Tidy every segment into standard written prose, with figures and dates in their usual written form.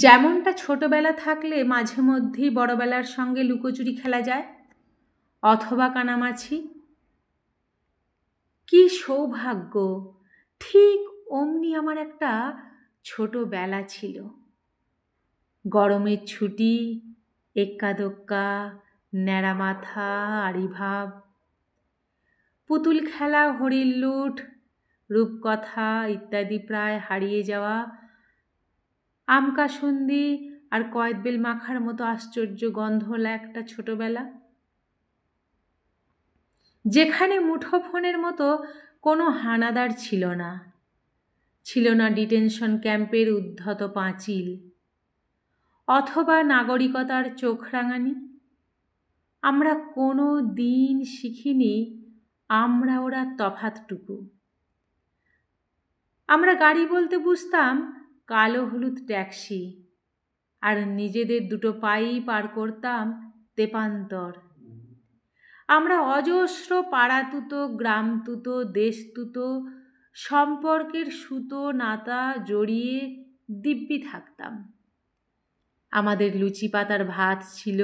যেমনটা ছোটবেলা থাকলে মাঝে মধ্যেই বড়বেলার সঙ্গে লুকোচুরি খেলা যায়, অথবা কানামাছি। কি সৌভাগ্য! ঠিক অমনি আমার একটা ছোটবেলা ছিল। গরমের ছুটি, এক্কা দোক্কা, ন্যাড়া মাথা, আড়িভাব, পুতুল খেলা, হরির লুঠ, রূপকথা ইত্যাদি প্রায় হারিয়ে যাওয়া, আমকাসুন্দি আর কয়েদবেল মাখার মতো আশ্চর্য গন্ধওয়ালা একটা ছোটবেলা, যেখানে মুঠোফোনের মতো কোনো হানাদার ছিল না, ছিল না ডিটেনশন ক্যাম্পের উদ্ধত পাঁচিল, অথবা নাগরিকতার চোখ রাঙানি। আমরা কোনো দিন শিখিনি আমরা ওরা তফাতটুকু। আমরা গাড়ি বলতে বুঝতাম কালো হলুদ ট্যাক্সি, আর নিজেদের দুটো পাই পার করতাম তেপান্তর। আমরা অজস্র পাড়াতুতো, গ্রামতুতো, দেশতুতো সম্পর্কের সুতো নাতা জড়িয়ে দিব্যি থাকতাম। আমাদের লুচি পাতার ভাত ছিল,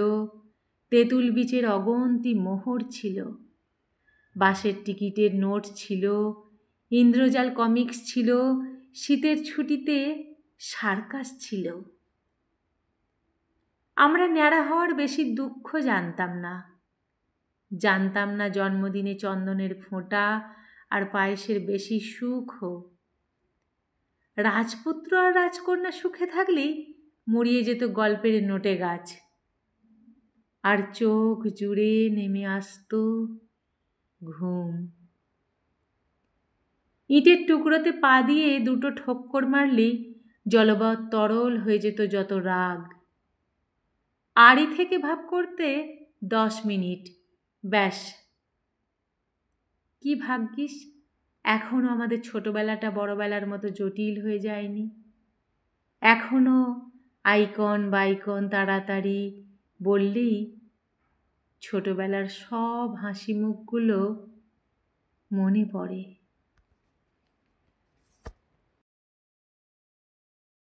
তেঁতুল বীজের অগন্তি মোহর ছিল, বাসের টিকিটের নোট ছিল, ইন্দ্রজাল কমিক্স ছিল, শীতের ছুটিতে সার্কাস ছিল। আমরা ন্যাড়া হওয়ার বেশি দুঃখ জানতাম না। জানতাম না জন্মদিনে চন্দনের ফোঁটা আর পায়েসের বেশি সুখও। রাজপুত্র আর রাজকন্যা সুখে থাকলেই মুড়িয়ে যেত গল্পের নোটে গাছ, আর চোখ জুড়ে নেমে আসত ঘুম। ইটের টুকরোতে পা দিয়ে দুটো ঠোক্কর মারলেই জলবৎ তরল হয়ে যেত যত রাগ। আড়ি থেকে ভাব করতে 10 মিনিট, ব্যাস। কি ভাগ্যিস এখনো আমাদের ছোটবেলাটা বড়বেলার মতো জটিল হয়ে যায়নি। এখনো আইকন বাইকন তাড়াতাড়ি বললেই ছোটবেলার সব হাসি মুখগুলো মনে পড়ে।